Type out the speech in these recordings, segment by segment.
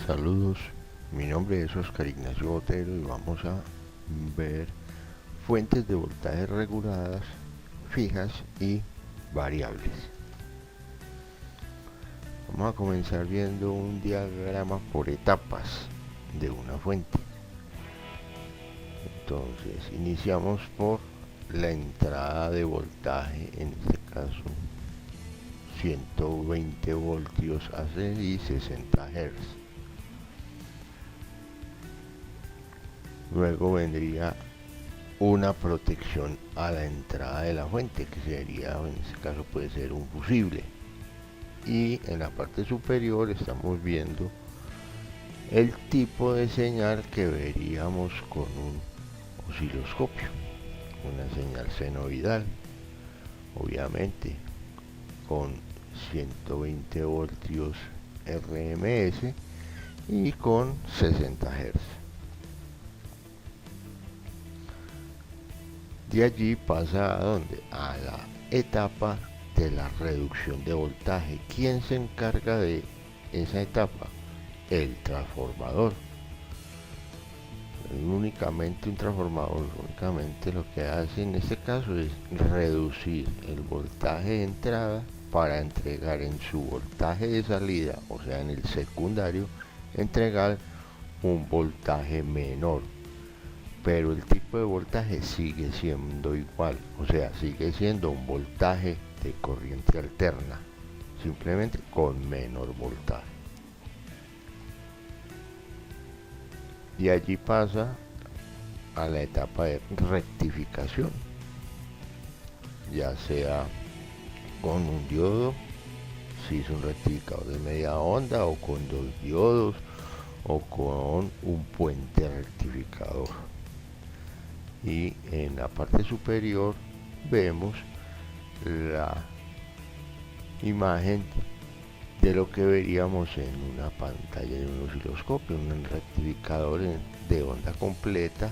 Saludos, mi nombre es Oscar Ignacio Botero y vamos a ver fuentes de voltaje reguladas, fijas y variables. Vamos a comenzar viendo un diagrama por etapas de una fuente. Entonces, iniciamos por la entrada de voltaje, en este caso 120 voltios AC y 60 Hz. Luego vendría una protección a la entrada de la fuente, que sería, en este caso puede ser un fusible. Y en la parte superior estamos viendo el tipo de señal que veríamos con un osciloscopio, una señal senoidal, obviamente con 120 voltios RMS y con 60 Hz. De allí pasa a donde? A la etapa de la reducción de voltaje. ¿Quién se encarga de esa etapa? El transformador. Únicamente un transformador, únicamente lo que hace en este caso es reducir el voltaje de entrada para entregar en su voltaje de salida, o sea en el secundario, entregar un voltaje menor, pero el tipo de voltaje sigue siendo igual, o sea, sigue siendo un voltaje de corriente alterna, simplemente con menor voltaje. Y allí pasa a la etapa de rectificación, ya sea con un diodo, si es un rectificador de media onda, o con dos diodos, o con un puente rectificador. Y en la parte superior vemos la imagen de lo que veríamos en una pantalla de un osciloscopio, un rectificador de onda completa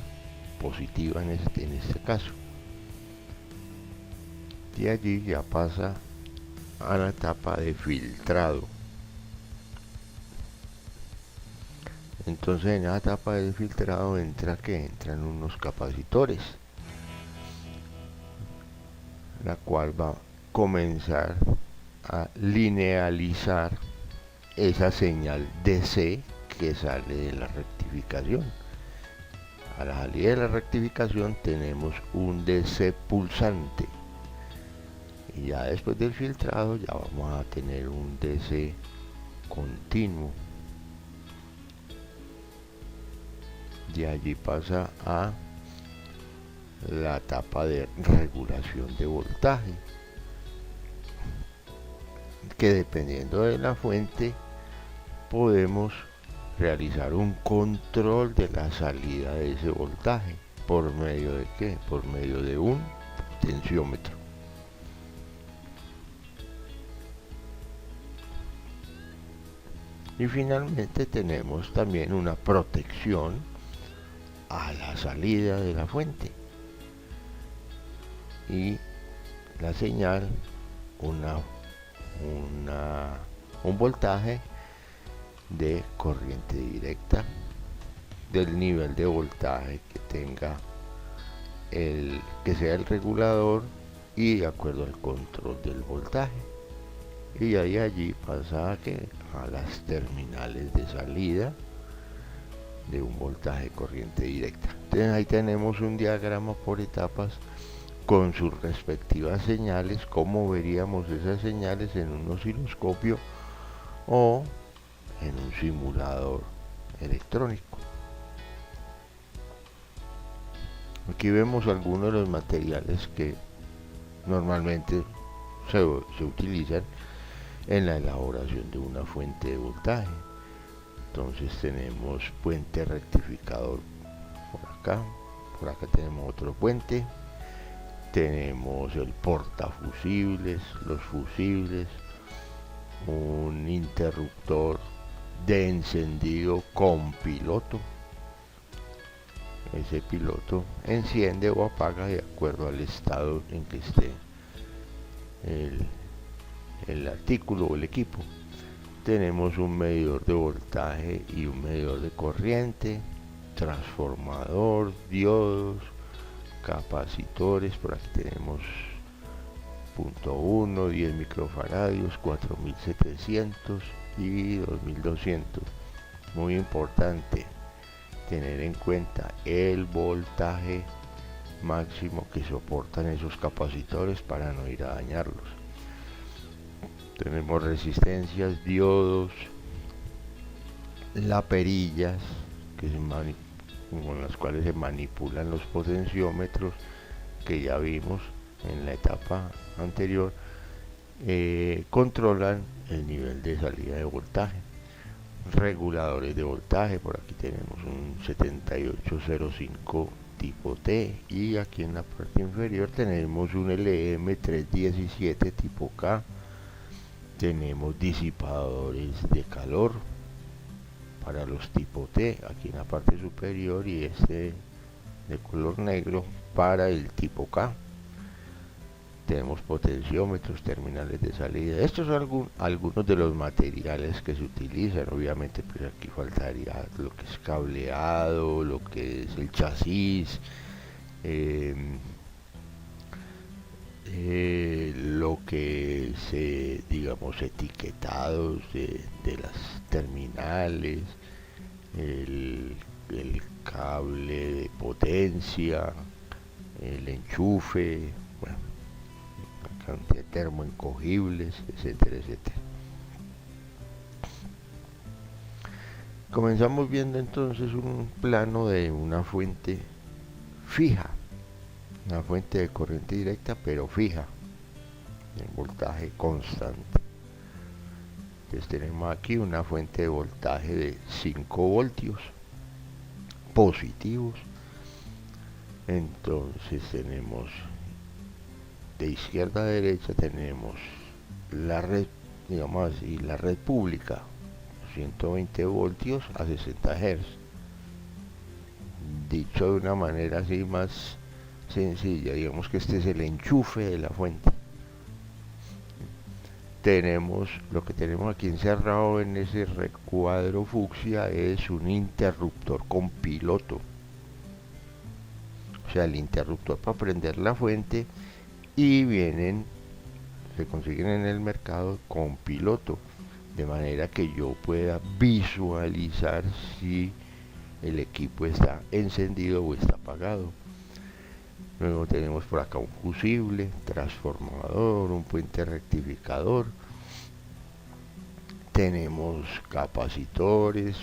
positiva en este caso. De allí ya pasa a la etapa de filtrado. Entonces en la etapa de filtrado entran unos capacitores, la cual va a comenzar a linealizar esa señal DC que sale de la rectificación. A la salida de la rectificación tenemos un DC pulsante, y ya después del filtrado ya vamos a tener un DC continuo. De allí pasa a la etapa de regulación de voltaje, que dependiendo de la fuente podemos realizar un control de la salida de ese voltaje. ¿Por medio de qué? Por medio de un potenciómetro. Y finalmente tenemos también una protección a la salida de la fuente, y la señal un voltaje de corriente directa del nivel de voltaje que tenga que sea el regulador, y de acuerdo al control del voltaje. Y ahí allí pasa a las terminales de salida de un voltaje corriente directa. Entonces ahí tenemos un diagrama por etapas con sus respectivas señales, como veríamos esas señales en un osciloscopio o en un simulador electrónico. Aquí vemos algunos de los materiales que normalmente se utilizan en la elaboración de una fuente de voltaje. Entonces tenemos puente rectificador por acá tenemos otro puente, tenemos el portafusibles, los fusibles, un interruptor de encendido con piloto. Ese piloto enciende o apaga de acuerdo al estado en que esté el artículo o el equipo. tenemos un medidor de voltaje y un medidor de corriente, transformador, diodos, capacitores. Por aquí tenemos punto 1, 10 microfaradios, 4700 y 2200. Muy importante tener en cuenta el voltaje máximo que soportan esos capacitores para no ir a dañarlos. Tenemos resistencias, diodos, perillas con las cuales se manipulan los potenciómetros que ya vimos en la etapa anterior, controlan el nivel de salida de voltaje. Reguladores de voltaje, por aquí tenemos un 7805 tipo T, y aquí en la parte inferior tenemos un LM317 tipo K. Tenemos disipadores de calor para los tipo T aquí en la parte superior, y este de color negro para el tipo K. Tenemos potenciómetros, terminales de salida. Estos son algunos de los materiales que se utilizan. Obviamente pues aquí faltaría lo que es cableado, lo que es el chasis, lo que es, digamos, etiquetados de las terminales, el cable de potencia, el enchufe, bueno, una cantidad de termoencogibles, etcétera, etcétera. Comenzamos viendo entonces un plano de una fuente fija, una fuente de corriente directa pero fija, en voltaje constante. Entonces tenemos aquí una fuente de voltaje de 5 voltios positivos. Entonces tenemos de izquierda a derecha, tenemos la red, digamos así, la red pública, 120 voltios a 60 Hz. Dicho de una manera así más sencilla, digamos que este es el enchufe de la fuente. Tenemos lo que tenemos aquí encerrado en ese recuadro fucsia, es un interruptor con piloto, o sea, el interruptor para prender la fuente, y se consiguen en el mercado con piloto, de manera que yo pueda visualizar si el equipo está encendido o está apagado. Luego tenemos por acá un fusible, transformador, un puente rectificador. Tenemos capacitores,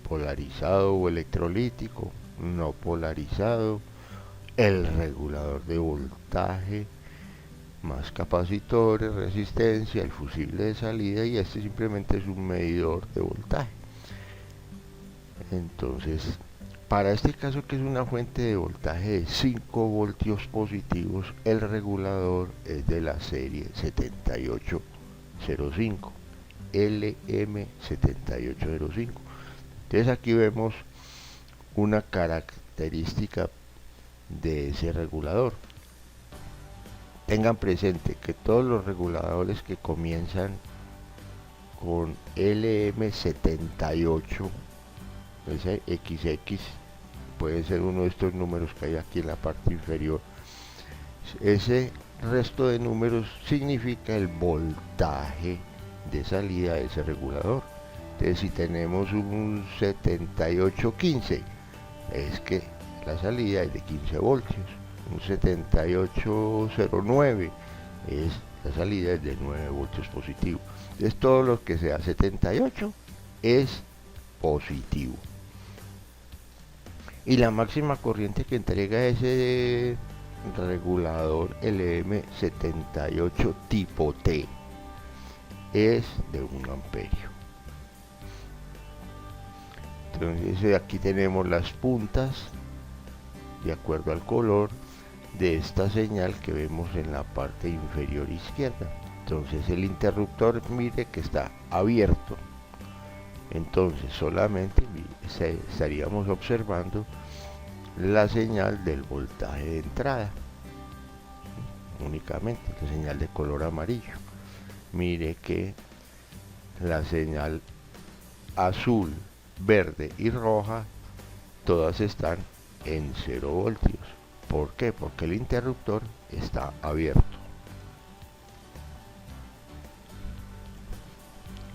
polarizado o electrolítico, no polarizado, el regulador de voltaje, más capacitores, resistencia, el fusible de salida, y este simplemente es un medidor de voltaje. Entonces, para este caso, que es una fuente de voltaje de 5 voltios positivos, el regulador es de la serie 7805, LM7805. Entonces aquí vemos una característica de ese regulador. Tengan presente que todos los reguladores que comienzan con LM78, ese XX puede ser uno de estos números que hay aquí en la parte inferior. Ese resto de números significa el voltaje de salida de ese regulador. Entonces, si tenemos un 7815, es que la salida es de 15 voltios. Un 7809, la salida es de 9 voltios positivo. Entonces, todo lo que sea 78 es positivo. Y la máxima corriente que entrega ese regulador LM78 tipo T es de 1 amperio. Entonces aquí tenemos las puntas de acuerdo al color de esta señal que vemos en la parte inferior izquierda. Entonces el interruptor, mire que está abierto. Entonces solamente estaríamos observando la señal del voltaje de entrada, únicamente la señal de color amarillo. Mire que la señal azul, verde y roja, todas están en 0 voltios. ¿Por qué? Porque el interruptor está abierto.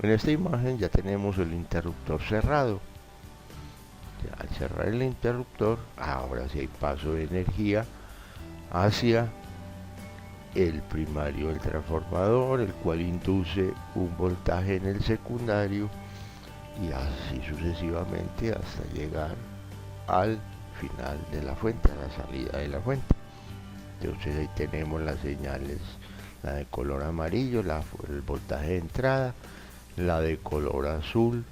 En esta imagen ya tenemos el interruptor cerrado. Al cerrar el interruptor, ahora sí hay paso de energía hacia el primario del transformador, el cual induce un voltaje en el secundario y así sucesivamente hasta llegar al final de la fuente, a la salida de la fuente. Entonces ahí tenemos las señales, la de color amarillo, el voltaje de entrada, la de color azul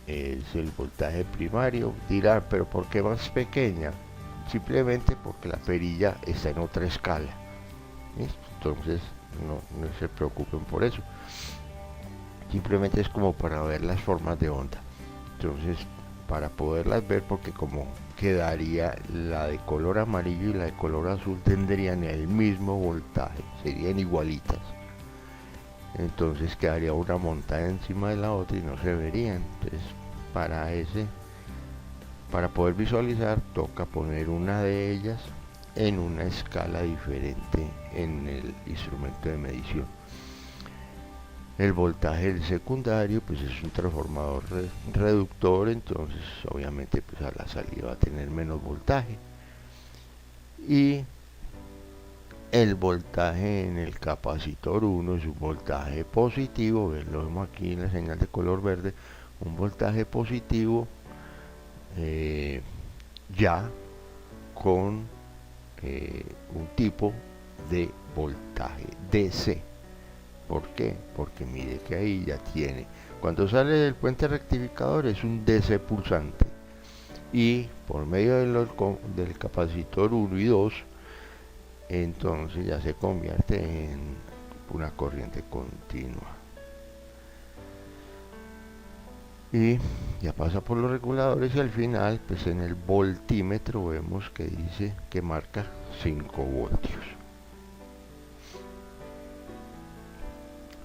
es el voltaje primario. Dirán, pero ¿por qué más pequeña? Simplemente porque la perilla está en otra escala. ¿Listo? Entonces no se preocupen por eso. Simplemente es como para ver las formas de onda. Entonces, para poderlas ver, porque como quedaría la de color amarillo y la de color azul tendrían el mismo voltaje, serían igualitas. Entonces quedaría una montada encima de la otra y no se verían. Entonces, para poder visualizar, toca poner una de ellas en una escala diferente en el instrumento de medición. El voltaje del secundario pues es un transformador reductor, entonces obviamente pues a la salida va a tener menos voltaje. Y el voltaje en el capacitor 1 es un voltaje positivo, lo vemos aquí en la señal de color verde, un voltaje positivo ya con un tipo de voltaje DC. ¿Por qué? Porque mire que ahí ya tiene, cuando sale del puente rectificador es un DC pulsante y por medio del capacitor 1 y 2 entonces ya se convierte en una corriente continua y ya pasa por los reguladores y al final pues en el voltímetro vemos que dice que marca 5 voltios.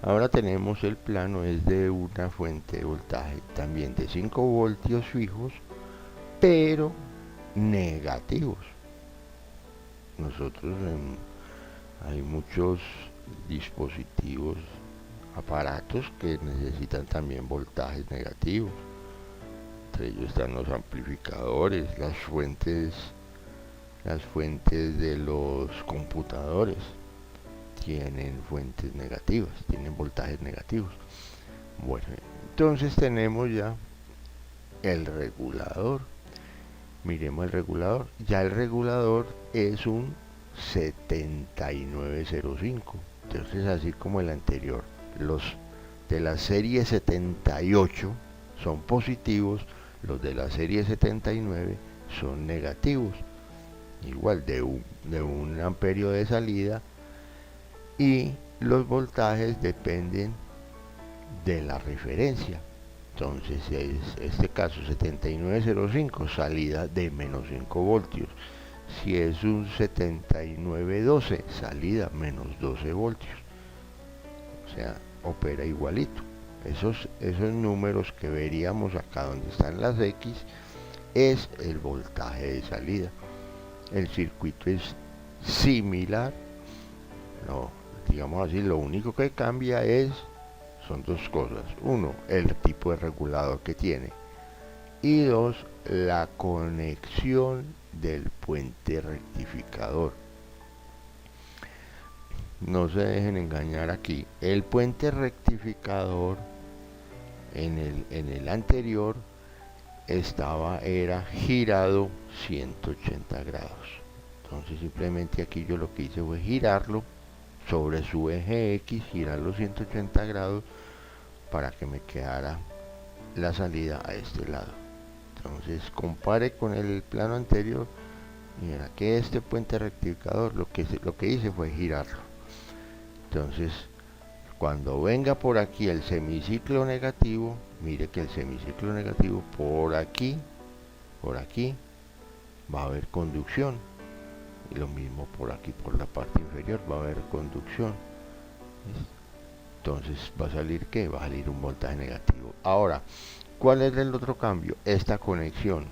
Ahora tenemos el plano es de una fuente de voltaje también de 5 voltios fijos, pero negativos. Nosotros hay muchos dispositivos, aparatos que necesitan también voltajes negativos. Entre ellos están los amplificadores, las fuentes de los computadores tienen fuentes negativas, tienen voltajes negativos. Bueno, entonces tenemos ya el regulador. Miremos el regulador. Ya el regulador es un 7905. Entonces, así como el anterior, los de la serie 78 son positivos, los de la serie 79 son negativos. Igual de un amperio de salida, y los voltajes dependen de la referencia. Entonces es este caso 7905, salida de menos 5 voltios. Si es un 7912, salida menos 12 voltios. O sea, opera igualito. Esos números que veríamos acá donde están las X es el voltaje de salida. El circuito es similar, no, digamos así, lo único que cambia son dos cosas. Uno, el tipo de regulador que tiene. Y dos, la conexión del puente rectificador. No se dejen engañar aquí. El puente rectificador en el anterior era girado 180 grados. Entonces simplemente aquí yo lo que hice fue girarlo sobre su eje X, girarlo 180 grados para que me quedara la salida a este lado. Entonces compare con el plano anterior y mira que este puente rectificador lo que hice fue girarlo. Entonces cuando venga por aquí el semiciclo negativo, mire que el semiciclo negativo por aquí va a haber conducción, y lo mismo por aquí, por la parte inferior va a haber conducción. Entonces va a salir ¿qué? Va a salir un voltaje negativo. Ahora, ¿cuál es el otro cambio? Esta conexión.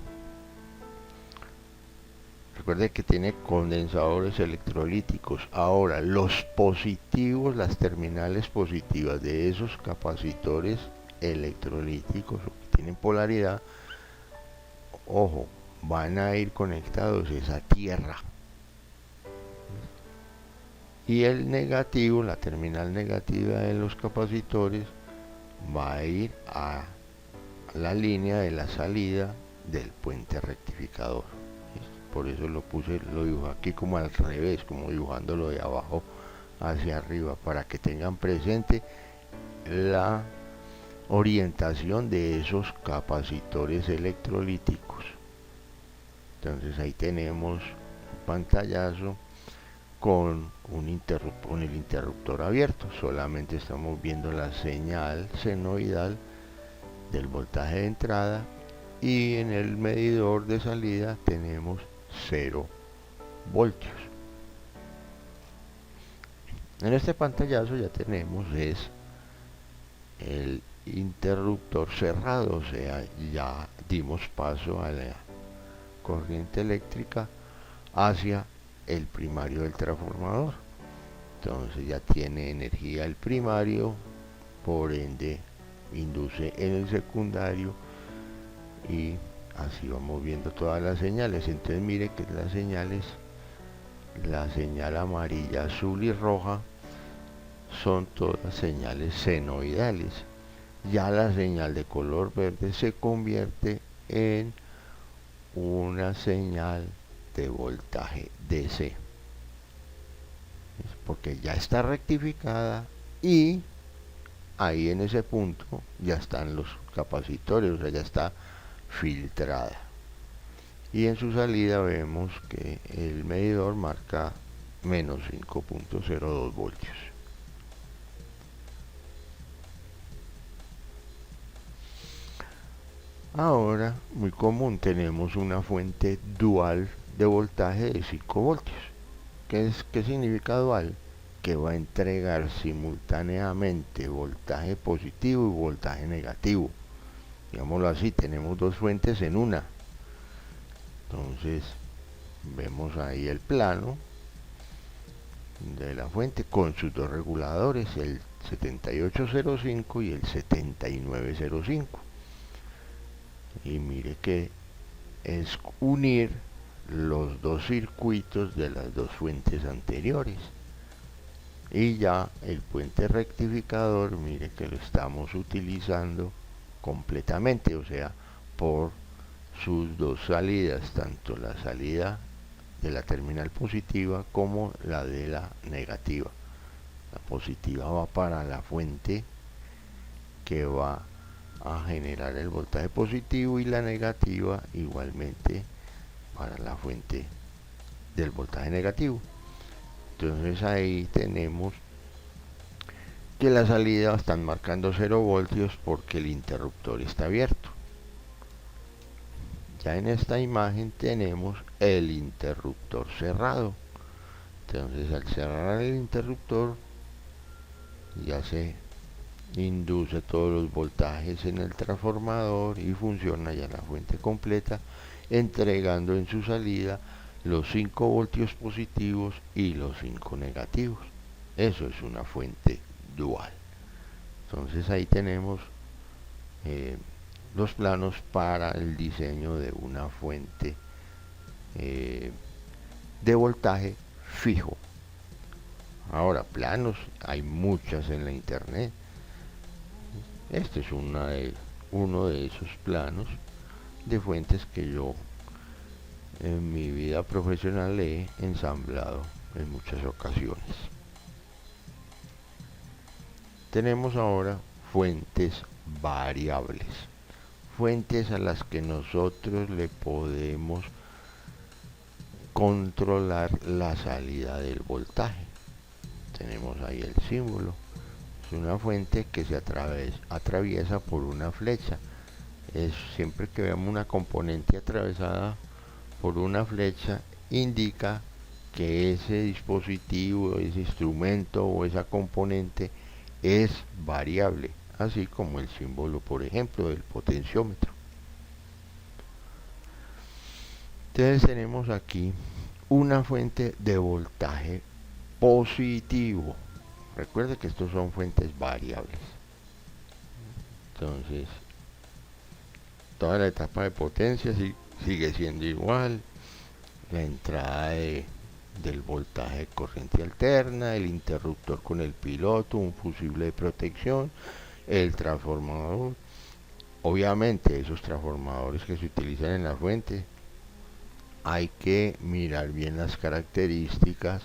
Recuerde que tiene condensadores electrolíticos. Ahora, los positivos, las terminales positivas de esos capacitores electrolíticos que tienen polaridad, ojo, van a ir conectados a tierra. Y el negativo, la terminal negativa de los capacitores, va a ir a la línea de la salida del puente rectificador. Por eso lo puse, lo dibujo aquí como al revés, como dibujándolo de abajo hacia arriba, para que tengan presente la orientación de esos capacitores electrolíticos. Entonces ahí tenemos un pantallazo con el interruptor abierto. Solamente estamos viendo la señal senoidal del voltaje de entrada, y en el medidor de salida tenemos 0 voltios. En este pantallazo ya tenemos el interruptor cerrado, o sea, ya dimos paso a la corriente eléctrica hacia el primario del transformador. Entonces ya tiene energía el primario, por ende induce en el secundario, y así vamos viendo todas las señales. Entonces mire que las señales, la señal amarilla, azul y roja, son todas señales senoidales. Ya la señal de color verde se convierte en una señal de voltaje DC, porque ya está rectificada, y ahí en ese punto ya están los capacitores, o sea, ya está filtrada. Y en su salida vemos que el medidor marca menos 5.02 voltios. Ahora, muy común, tenemos una fuente dual de voltaje de 5 voltios. ¿Qué significa dual? Que va a entregar simultáneamente voltaje positivo y voltaje negativo. Digámoslo así, tenemos dos fuentes en una. Entonces, vemos ahí el plano de la fuente con sus dos reguladores, el 7805 y el 7905. Y mire que es unir los dos circuitos de las dos fuentes anteriores. Y ya el puente rectificador, mire que lo estamos utilizando completamente, o sea, por sus dos salidas, tanto la salida de la terminal positiva como la de la negativa. La positiva va para la fuente que va a generar el voltaje positivo, y la negativa igualmente para la fuente del voltaje negativo. Entonces ahí tenemos que la salida están marcando 0 voltios porque el interruptor está abierto. Ya en esta imagen tenemos el interruptor cerrado. Entonces al cerrar el interruptor ya se induce todos los voltajes en el transformador y funciona ya la fuente completa, entregando en su salida los 5 voltios positivos y los 5 negativos. Eso es una fuente dual. Entonces ahí tenemos los planos para el diseño de una fuente de voltaje fijo. Ahora, planos hay muchas en la internet. Este es uno de esos planos de fuentes que yo en mi vida profesional he ensamblado en muchas ocasiones. Tenemos ahora fuentes variables, fuentes a las que nosotros le podemos controlar la salida del voltaje. Tenemos ahí el símbolo. Es una fuente que se atraviesa por una flecha. Siempre que veamos una componente atravesada por una flecha, indica que ese dispositivo, ese instrumento o esa componente es variable, así como el símbolo, por ejemplo, del potenciómetro. Entonces tenemos aquí una fuente de voltaje positivo. Recuerde que estos son fuentes variables. Entonces, toda la etapa de potencia sigue siendo igual. La entrada del voltaje de corriente alterna, el interruptor con el piloto, un fusible de protección, el transformador. Obviamente esos transformadores que se utilizan en la fuente, hay que mirar bien las características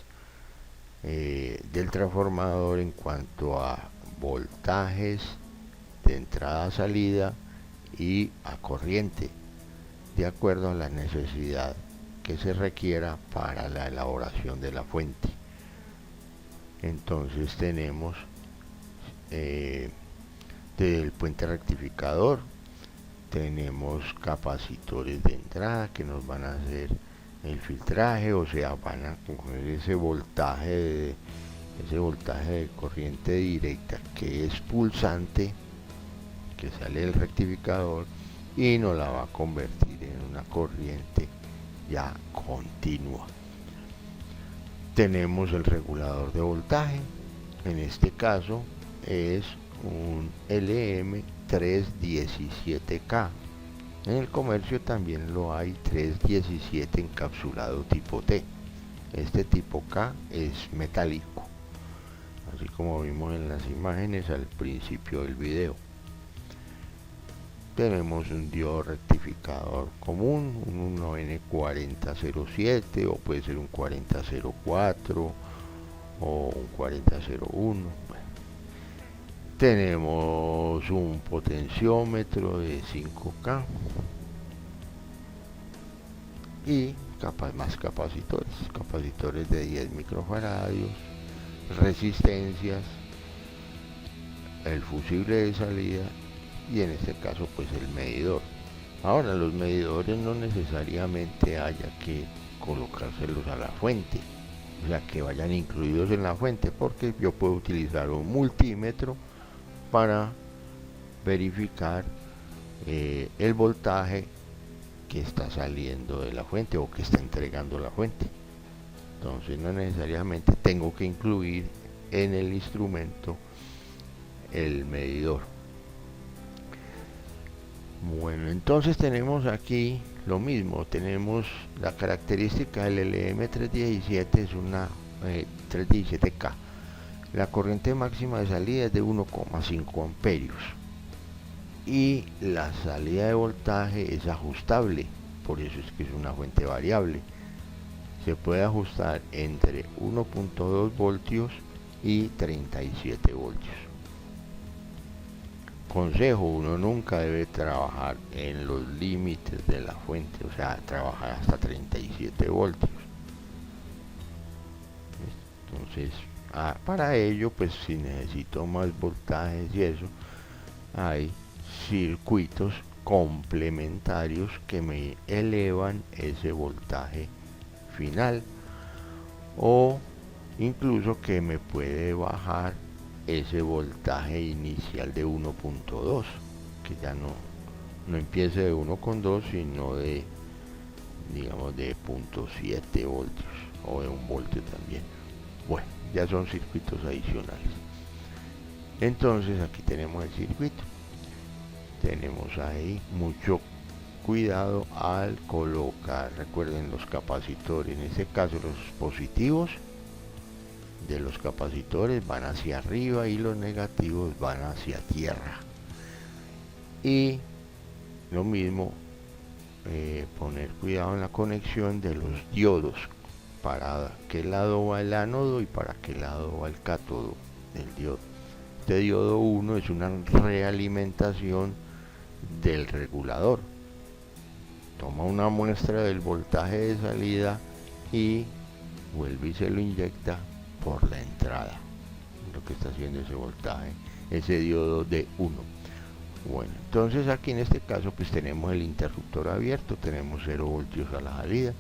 del transformador en cuanto a voltajes de entrada a salida y a corriente, de acuerdo a la necesidad que se requiera para la elaboración de la fuente. Entonces tenemos del puente rectificador, tenemos capacitores de entrada que nos van a hacer el filtraje, o sea, van a coger ese voltaje de corriente directa que es pulsante, que sale del rectificador, y nos la va a convertir en una corriente ya continua. Tenemos el regulador de voltaje, en este caso es un LM317K. En el comercio también lo hay 317 encapsulado tipo T. Este tipo K es metálico, así como vimos en las imágenes al principio del video. Tenemos un diodo rectificador común, un 1N4007, o puede ser un 4004 o un 4001. Tenemos un potenciómetro de 5K y más capacitores de 10 microfaradios, resistencias, el fusible de salida y en este caso pues el medidor. Ahora, los medidores no necesariamente haya que colocárselos a la fuente, o sea, que vayan incluidos en la fuente, porque yo puedo utilizar un multímetro para verificar el voltaje que está saliendo de la fuente o que está entregando la fuente. Entonces no necesariamente tengo que incluir en el instrumento el medidor. Bueno, entonces tenemos aquí lo mismo, tenemos la característica del LM317, es una 317K. La corriente máxima de salida es de 1,5 amperios y la salida de voltaje es ajustable, por eso es que es una fuente variable. Se puede ajustar entre 1.2 voltios y 37 voltios. Consejo: uno nunca debe trabajar en los límites de la fuente, o sea, trabajar hasta 37 voltios. Entonces, para ello, pues si necesito más voltajes y eso, hay circuitos complementarios que me elevan ese voltaje final, o incluso que me puede bajar ese voltaje inicial de 1.2, que ya no empiece de 1.2 sino de, digamos, de 0.7 voltios o de 1 voltio también. Bueno, ya son circuitos adicionales. Entonces aquí tenemos el circuito, tenemos ahí mucho cuidado al colocar, recuerden, los capacitores, en este caso los positivos de los capacitores van hacia arriba y los negativos van hacia tierra. Y lo mismo, poner cuidado en la conexión de los diodos, para qué lado va el ánodo y para qué lado va el cátodo del diodo. Este diodo 1 es una realimentación del regulador, toma una muestra del voltaje de salida y vuelve y se lo inyecta por la entrada, lo que está haciendo ese voltaje, ese diodo de 1. Bueno, entonces aquí en este caso pues tenemos el interruptor abierto, tenemos 0 voltios a la salida,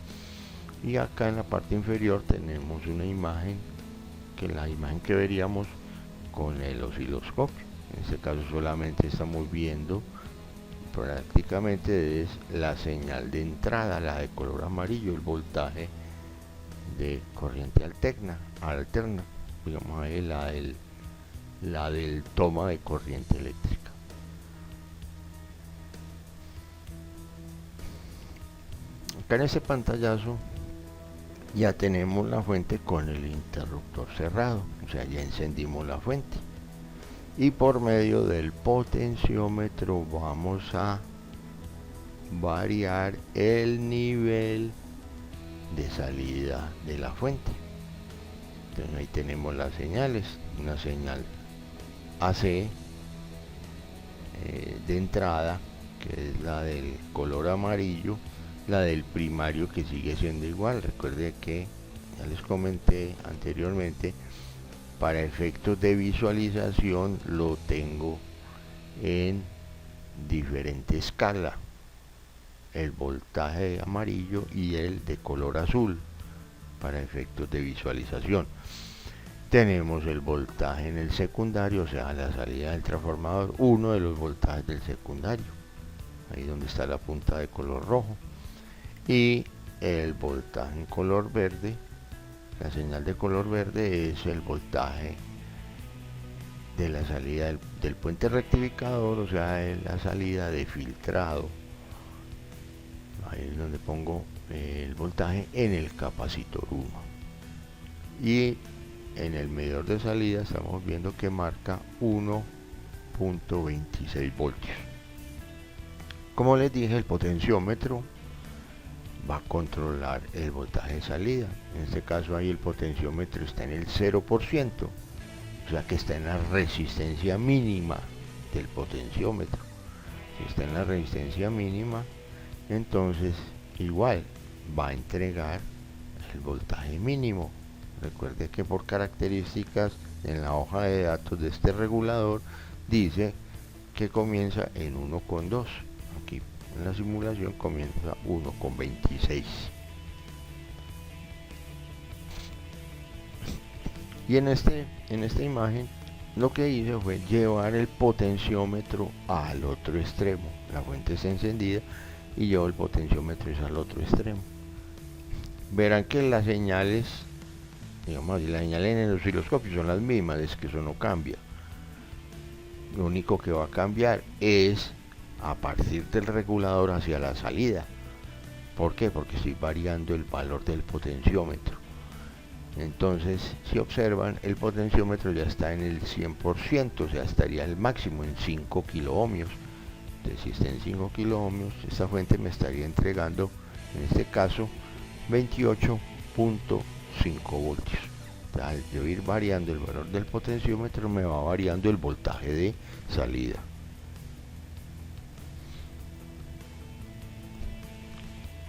y acá en la parte inferior tenemos una imagen, que la imagen que veríamos con el osciloscopio. En este caso solamente estamos viendo prácticamente es la señal de entrada, la de color amarillo, el voltaje de corriente alterna, digamos ahí la del toma de corriente eléctrica. Acá en este pantallazo ya tenemos la fuente con el interruptor cerrado, o sea, ya encendimos la fuente. Y por medio del potenciómetro vamos a variar el nivel de salida de la fuente. Entonces ahí tenemos las señales, una señal AC de entrada, que es la del color amarillo, la del primario, que sigue siendo igual. Recuerde que ya les comenté anteriormente, para efectos de visualización lo tengo en diferente escala, el voltaje amarillo y el de color azul. Para efectos de visualización tenemos el voltaje en el secundario, o sea, la salida del transformador, uno de los voltajes del secundario, ahí donde está la punta de color rojo, y el voltaje en color verde. La señal de color verde es el voltaje de la salida del puente rectificador, o sea, es la salida de filtrado. Ahí es donde pongo el voltaje en el capacitor 1. Y en el medidor de salida estamos viendo que marca 1.26 voltios. Como les dije, el potenciómetro va a controlar el voltaje de salida. En este caso ahí el potenciómetro está en el 0%, o sea que está en la resistencia mínima del potenciómetro. Si está en la resistencia mínima, entonces igual va a entregar el voltaje mínimo. Recuerde que por características en la hoja de datos de este regulador dice que comienza en 1,2. Aquí en la simulación comienza 1,26. Y en esta imagen lo que hice fue llevar el potenciómetro al otro extremo. La fuente está encendida y llevo el potenciómetro al otro extremo. Verán que las señales, digamos, las señales en el osciloscopio son las mismas, es que eso no cambia. Lo único que va a cambiar es a partir del regulador hacia la salida. ¿Por qué? Porque estoy variando el valor del potenciómetro. Entonces, si observan, el potenciómetro ya está en el 100%, o sea, estaría al máximo en 5 kiloohmios. Entonces, si está en 5 kiloohmios, esta fuente me estaría entregando, en este caso, 28.5 voltios. Al yo ir variando el valor del potenciómetro, me va variando el voltaje de salida.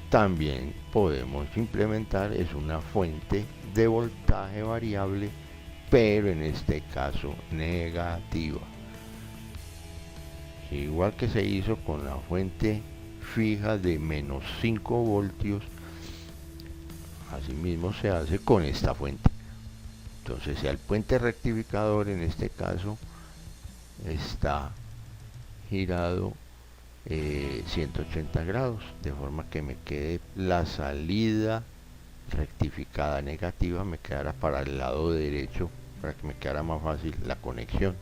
También podemos implementar es una fuente de voltaje variable, pero en este caso negativa. Igual que se hizo con la fuente fija de menos 5 voltios, asimismo se hace con esta fuente. Entonces el puente rectificador en este caso está girado 180 grados, de forma que me quede la salida rectificada negativa, me quedara para el lado derecho, para que me quedara más fácil la conexión.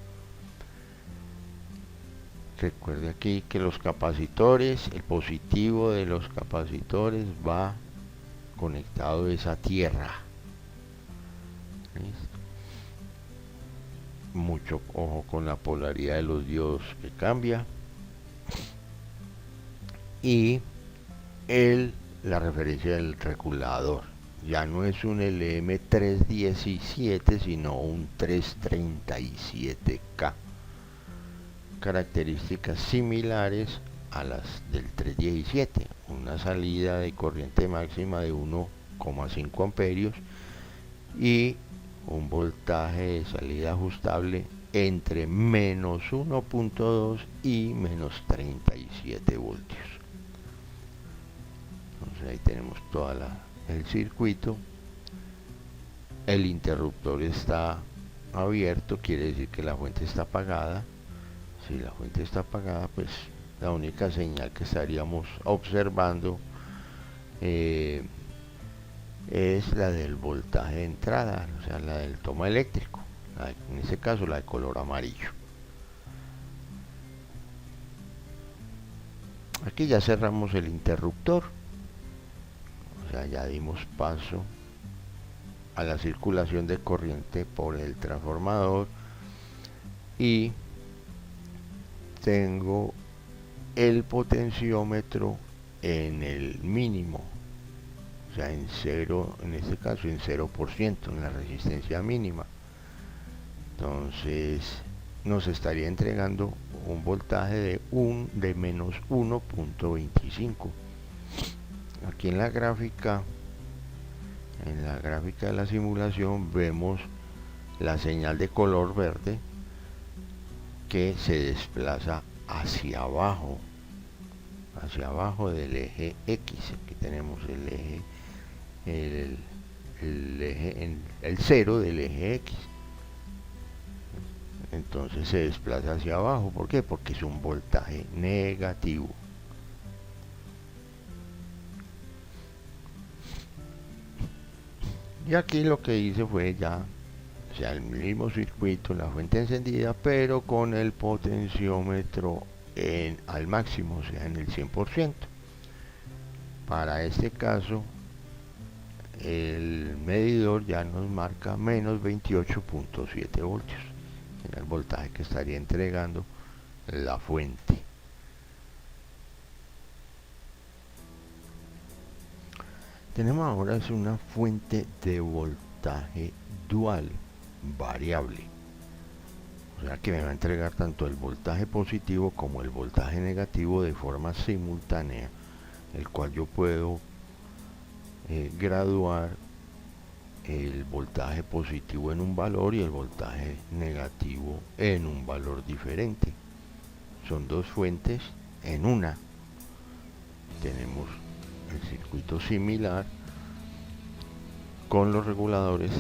Recuerde aquí que los capacitores, el positivo de los capacitores va conectado a esa tierra. ¿Listo? Mucho ojo con la polaridad de los diodos que cambia. Y la referencia del regulador ya no es un LM317 sino un 337K, características similares a las del 317, una salida de corriente máxima de 1,5 amperios y un voltaje de salida ajustable entre menos 1.2 y menos 37 voltios. Entonces ahí tenemos todo el circuito. El interruptor está abierto quiere decir que la fuente está apagada. Si la fuente está apagada, pues la única señal que estaríamos observando es la del voltaje de entrada, o sea, la del toma eléctrico, en este caso la de color amarillo. Aquí ya cerramos el interruptor, o sea, ya dimos paso a la circulación de corriente por el transformador y tengo el potenciómetro en el mínimo, o sea, en cero, en este caso en 0%, en la resistencia mínima. Entonces nos estaría entregando un voltaje de menos 1.25. Aquí en la gráfica de la simulación vemos la señal de color verde que se desplaza hacia abajo del eje X. Aquí tenemos el eje, el 0 del eje X. Entonces se desplaza hacia abajo. ¿Por qué? Porque es un voltaje negativo. Y aquí lo que hice fue ya, o sea, el mismo circuito, la fuente encendida, pero con el potenciómetro al máximo, o sea, en el 100%. Para este caso, el medidor ya nos marca menos 28.7 voltios. En el voltaje que estaría entregando la fuente. Tenemos ahora una fuente de voltaje dual variable, o sea que me va a entregar tanto el voltaje positivo como el voltaje negativo de forma simultánea, el cual yo puedo graduar el voltaje positivo en un valor y el voltaje negativo en un valor diferente. Son dos fuentes en una. Tenemos el circuito similar con los reguladores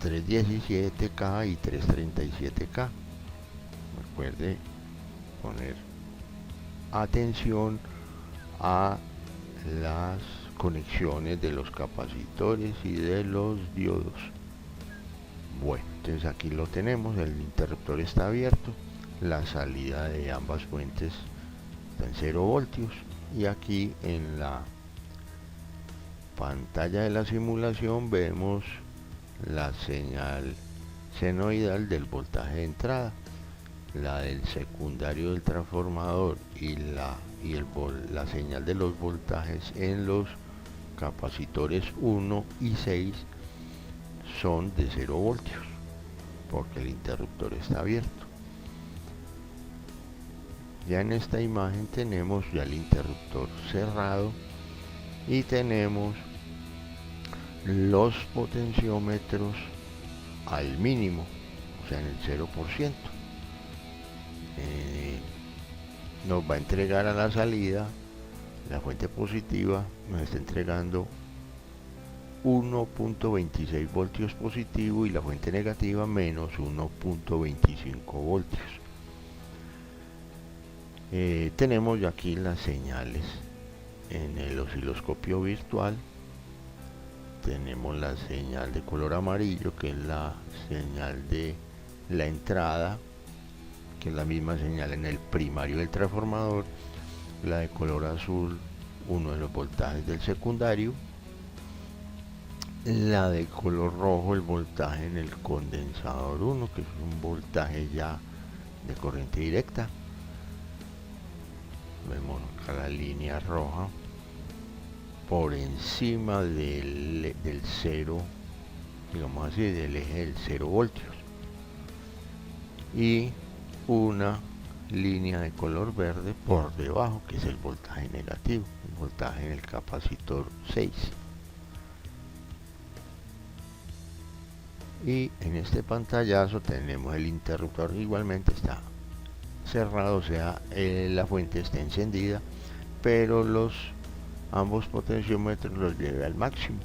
317K y 337K. Recuerde poner atención a las conexiones de los capacitores y de los diodos. Bueno, entonces aquí lo tenemos, el interruptor está abierto, la salida de ambas fuentes está en 0 voltios y aquí en la pantalla de la simulación vemos la señal senoidal del voltaje de entrada, la del secundario del transformador y la señal de los voltajes en los capacitores 1 y 6 son de 0 voltios porque el interruptor está abierto. Ya en esta imagen tenemos ya el interruptor cerrado y tenemos los potenciómetros al mínimo, o sea en el 0%. Nos va a entregar a la salida, la fuente positiva nos está entregando 1.26 voltios positivo y la fuente negativa menos 1.25 voltios. Tenemos ya aquí las señales en el osciloscopio virtual. Tenemos la señal de color amarillo, que es la señal de la entrada, que es la misma señal en el primario del transformador. La de color azul, uno de los voltajes del secundario. La de color rojo, el voltaje en el condensador 1, que es un voltaje ya de corriente directa. Vemos acá la línea roja por encima del 0, digamos así, del eje del 0 voltios. Y una línea de color verde por debajo, que es el voltaje negativo, el voltaje en el capacitor 6. Y en este pantallazo tenemos el interruptor, igualmente está cerrado, o sea, la fuente está encendida, pero ambos potenciómetros los lleve al máximo.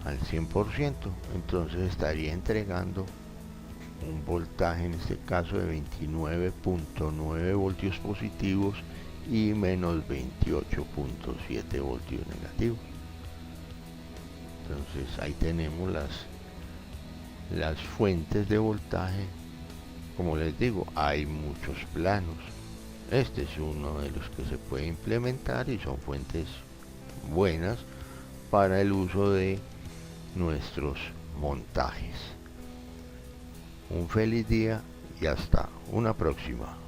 al 100%, entonces estaría entregando un voltaje en este caso de 29.9 voltios positivos y menos 28.7 voltios negativos. Entonces ahí tenemos las fuentes de voltaje. Como les digo, hay muchos planos. Este es uno de los que se puede implementar y son fuentes buenas para el uso de nuestros montajes. Un feliz día y hasta una próxima.